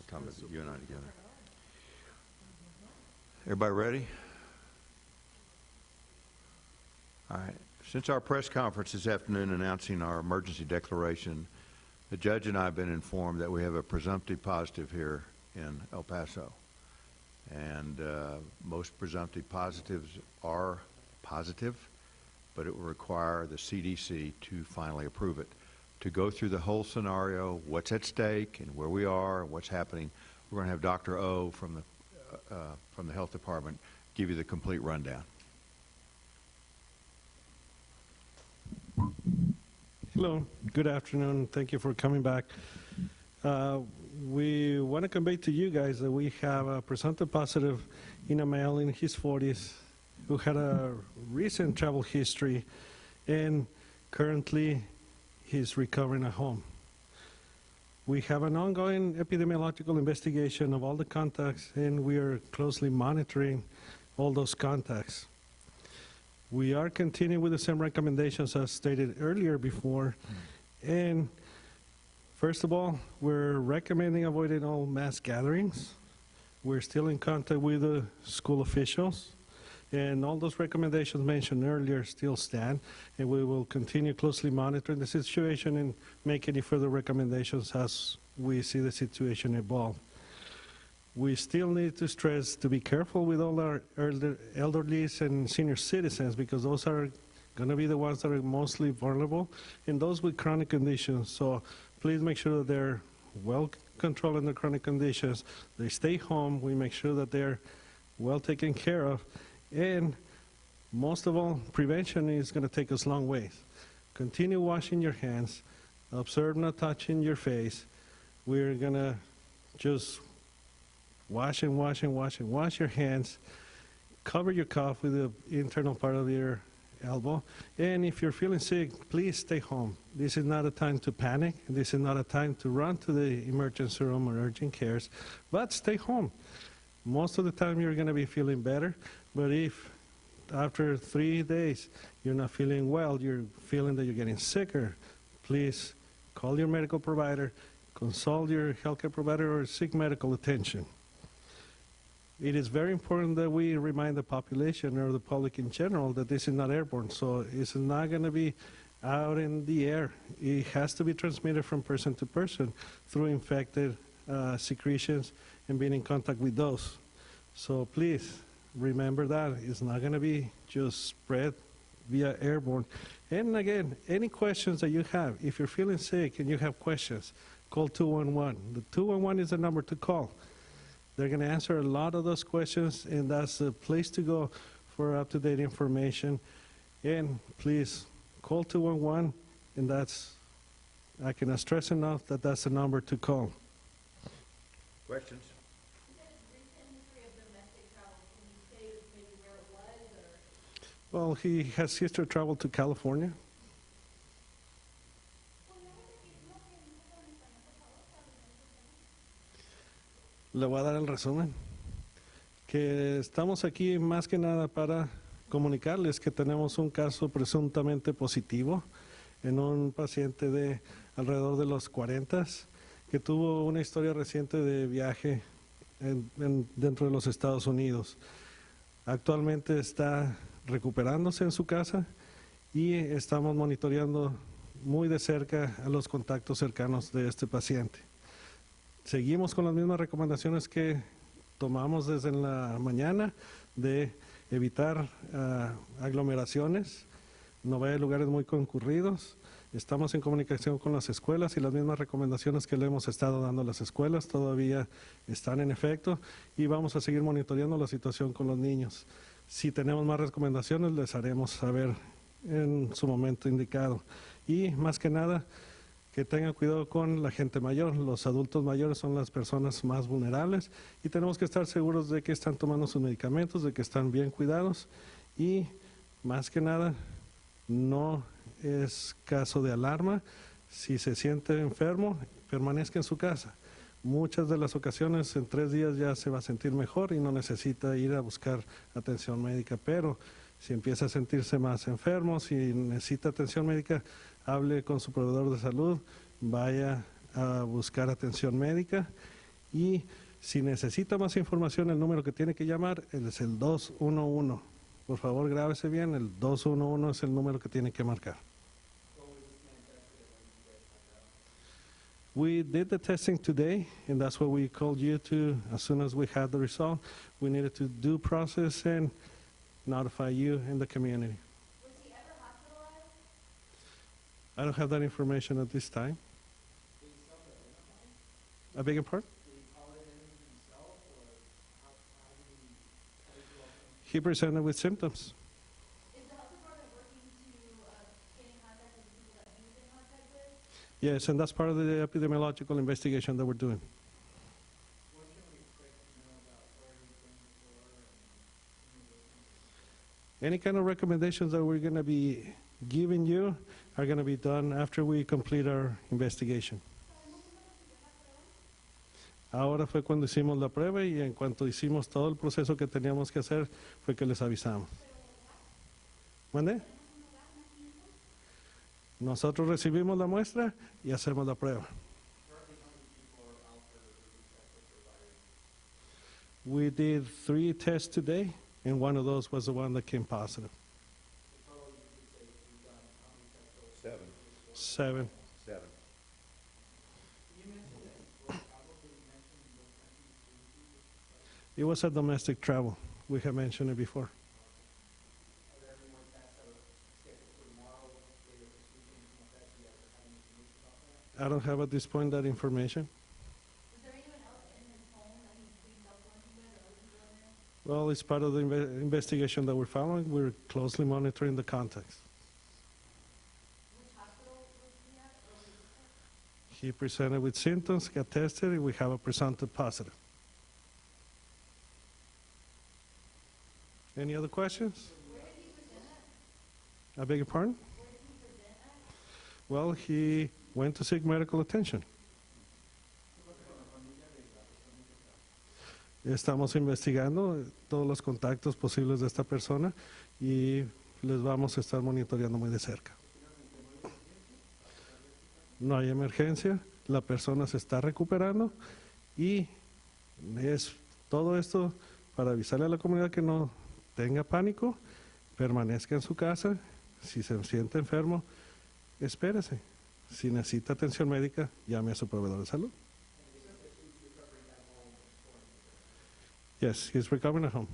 talking about you and I together. Everybody ready? All right. Since our press conference this afternoon announcing our emergency declaration, the judge and I have been informed that we have a presumptive positive here in El Paso. And most presumptive positives are positive, but it will require the CDC to finally approve it. To go through the whole scenario, what's at stake and where we are and what's happening, we're going to have Dr. O from the health department give you the complete rundown. Hello, good afternoon. Thank you for coming back. We want to convey to you guys that we have a presumptive positive in a male in his 40s who had a recent travel history, and currently he's recovering at home. We have an ongoing epidemiological investigation of all the contacts, and we are closely monitoring all those contacts. We are continuing with the same recommendations as stated earlier before, and first of all, we're recommending avoiding all mass gatherings. We're still in contact with the school officials, and all those recommendations mentioned earlier still stand, and we will continue closely monitoring the situation and make any further recommendations as we see the situation evolve. We still need to stress to be careful with all our elderly and senior citizens, because those are going to be the ones that are mostly vulnerable, and those with chronic conditions. So please make sure that they're well controlled in their chronic conditions. They stay home. We make sure that they're well taken care of. And most of all, prevention is going to take us a long ways. Continue washing your hands. Observe not touching your face. We're going to just wash and wash and wash and wash your hands. Cover your cough with the internal part of your elbow. And if you're feeling sick, please stay home. This is not a time to panic. This is not a time to run to the emergency room or urgent cares, but stay home. Most of the time you're going to be feeling better, but if after 3 days you're not feeling well, you're feeling that you're getting sicker, please call your medical provider, consult your healthcare provider, or seek medical attention. It is very important that we remind the population or the public in general that this is not airborne, so it's not going to be out in the air. It has to be transmitted from person to person through infected secretions and being in contact with those. So please remember that it's not going to be just spread via airborne. And again, any questions that you have, if you're feeling sick and you have questions, call 211. The 211 is the number to call. They're going to answer a lot of those questions, and that's the place to go for up-to-date information. And please call 211, and I cannot stress enough that that's the number to call. Questions? Well, he has history of travel to California. Le voy a dar el resumen, que estamos aquí más que nada para comunicarles que tenemos un caso presuntamente positivo en un paciente de alrededor de los 40 que tuvo una historia reciente de viaje dentro de los Estados Unidos. Actualmente está recuperándose en su casa y estamos monitoreando muy de cerca a los contactos cercanos de este paciente. Seguimos con las mismas recomendaciones que tomamos desde la mañana de evitar aglomeraciones, no vaya a lugares muy concurridos. Estamos en comunicación con las escuelas y las mismas recomendaciones que le hemos estado dando a las escuelas todavía están en efecto, y vamos a seguir monitoreando la situación con los niños. Si tenemos más recomendaciones, les haremos saber en su momento indicado. Y más que nada, que tengan cuidado con la gente mayor. Los adultos mayores son las personas más vulnerables y tenemos que estar seguros de que están tomando sus medicamentos, de que están bien cuidados, y más que nada no es caso de alarma. Si se siente enfermo, permanezca en su casa. Muchas de las ocasiones en 3 días ya se va a sentir mejor y no necesita ir a buscar atención médica, pero si empieza a sentirse más enfermo, si necesita atención médica, hable con su proveedor de salud, vaya a buscar atención médica Y si necesita más información, el número que tiene que llamar es el 211. Por favor, grábese bien, el 211 es el número que tiene que marcar. We did the testing today, and that's what we called you to. As soon as we had the result, we needed to do process and notify you and the community. Was he ever hospitalized? I don't have that information at this time. I beg your pardon? He presented with symptoms. Is the health department working to get in contact with the people that he was in contact with? Yes, and that's part of the epidemiological investigation that we're doing. Any kind of recommendations that we're going to be giving you are going to be done after we complete our investigation. Ahora fue cuando hicimos la prueba y en cuanto hicimos todo el proceso que teníamos que hacer fue que les avisamos. ¿Mande? Nosotros recibimos la muestra y hacemos la prueba. We did 3 tests today, and one of those was the one that came positive. 7. 7. 7. It was a domestic travel. We have mentioned it before. I don't have at this point that information. Was there anyone else in his home that he's being self-quarantined with, or other people in there? Well, it's part of the investigation that we're following. We're closely monitoring the context. Which hospital was he at, or was He presented with symptoms, got tested, and we have a presumptive positive. Any other questions? where did he present at? I beg your pardon? Where did he present at? Well, he went to seek medical attention. Estamos investigando todos los contactos posibles de esta persona y les vamos a estar monitoreando muy de cerca. No hay emergencia, la persona se está recuperando y es todo esto para avisarle a la comunidad que no tenga pánico, permanezca en su casa, si se siente enfermo, espérese. Si necesita atención médica, llame a su proveedor de salud. Yes, he's recovering at home.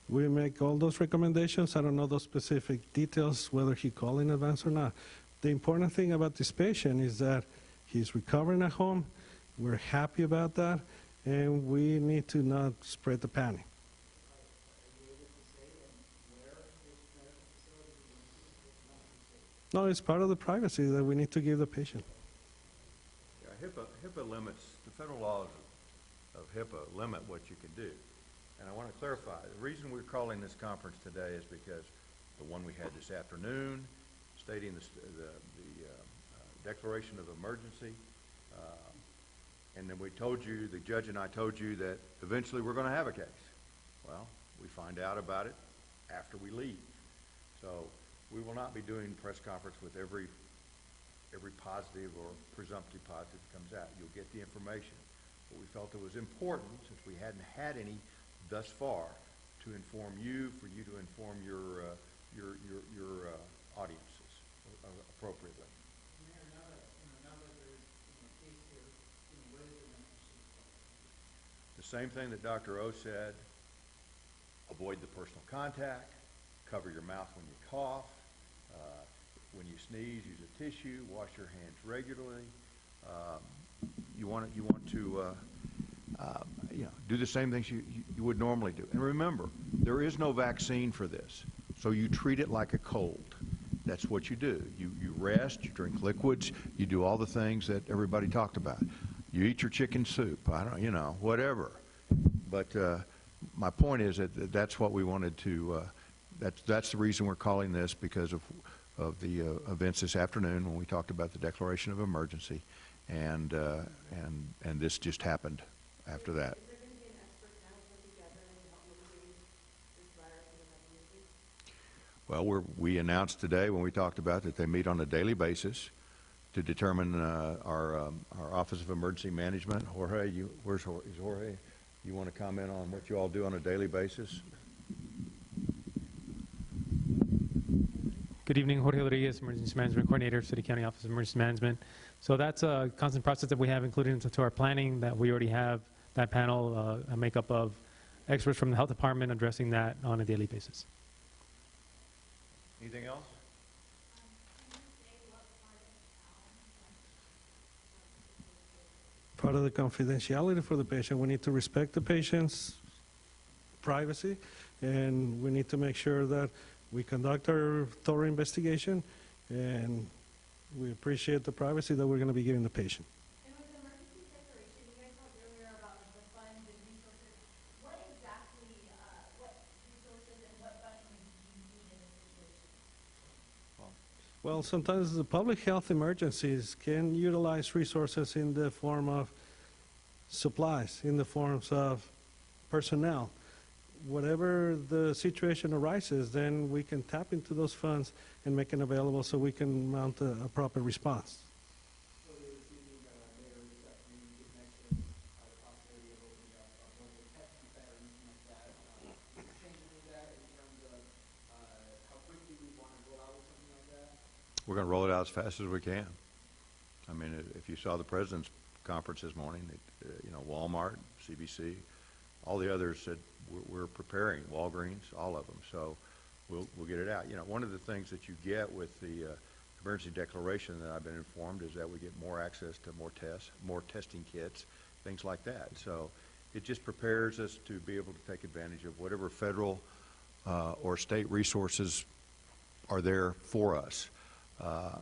We make all those recommendations. I don't know those specific details, whether he called in advance or not. The important thing about this patient is that he's recovering at home. We're happy about that, and we need to not spread the panic. No, it's part of the privacy that we need to give the patient. Yeah, HIPAA limits, the federal laws of HIPAA limit what you can do. And I want to clarify, the reason we're calling this conference today is because the one we had this afternoon, stating the declaration of emergency, and then we told you, the judge and I told you that eventually we're going to have a case. Well, we find out about it after we leave. So we will not be doing press conference with every positive or presumptive positive that comes out. You'll get the information. But we felt it was important, since we hadn't had any thus far, to inform you, for you to inform your audiences appropriately. The same thing that Dr. O said: avoid the personal contact, cover your mouth when you cough, when you sneeze, use a tissue, wash your hands regularly. You want to do the same things you would normally do. And remember, there is no vaccine for this, so you treat it like a cold. That's what you do. You rest, you drink liquids, you do all the things that everybody talked about. You eat your chicken soup, whatever. But my point is that that's what we wanted to, that's the reason we're calling this, because of the events this afternoon when we talked about the declaration of emergency, and this just happened after that. Is there Well, we announced today when we talked about that they meet on a daily basis to determine our Office of Emergency Management. Jorge, is Jorge? You want to comment on what you all do on a daily basis? Good evening, Jorge Rodriguez, Emergency Management Coordinator, City County Office of Emergency Management. So that's a constant process that we have included into our planning, that we already have that panel, a makeup of experts from the health department addressing that on a daily basis. Anything else? Part of the confidentiality for the patient, we need to respect the patient's privacy, and we need to make sure that we conduct our thorough investigation, and we appreciate the privacy that we're going to be giving the patient. And with the emergency declaration, you guys talked earlier about like, the funds and resources. What exactly, what resources and what funding do you need in this situation? Well, sometimes the public health emergencies can utilize resources in the form of supplies, in the forms of personnel. Whatever the situation arises, then we can tap into those funds and make it available so we can mount a proper response. So there was even later this afternoon, you mentioned the possibility of opening up a mobile testing center or anything like that. Is it changing any of that in terms of how quickly we want to roll out with something like that? We're going to roll it out as fast as we can. I mean, if you saw the president's conference this morning, Walmart, CBC, all the others said we're preparing, Walgreens, all of them. So we'll get it out. One of the things that you get with the emergency declaration that I've been informed is that we get more access to more tests, more testing kits, things like that. So it just prepares us to be able to take advantage of whatever federal or state resources are there for us.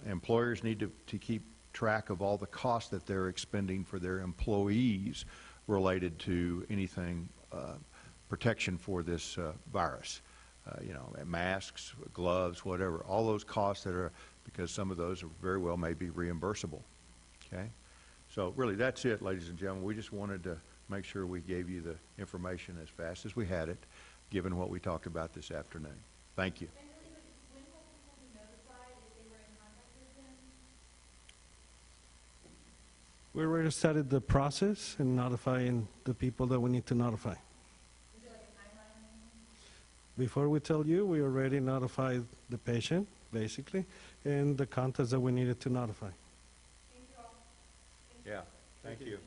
Employers need to keep track of all the costs that they're expending for their employees related to anything protection for this virus. Masks, gloves, whatever, all those costs that are, because some of those are very well may be reimbursable. Okay? So really that's it, ladies and gentlemen. We just wanted to make sure we gave you the information as fast as we had it, given what we talked about this afternoon. Thank you. And really, when will people be notified if they were in contact with them? We already started the process in notifying the people that we need to notify. Is there like a timeline or anything? Before we tell you, we already notified the patient, basically, and the contacts that we needed to notify. Thank you all. Yeah, thank you.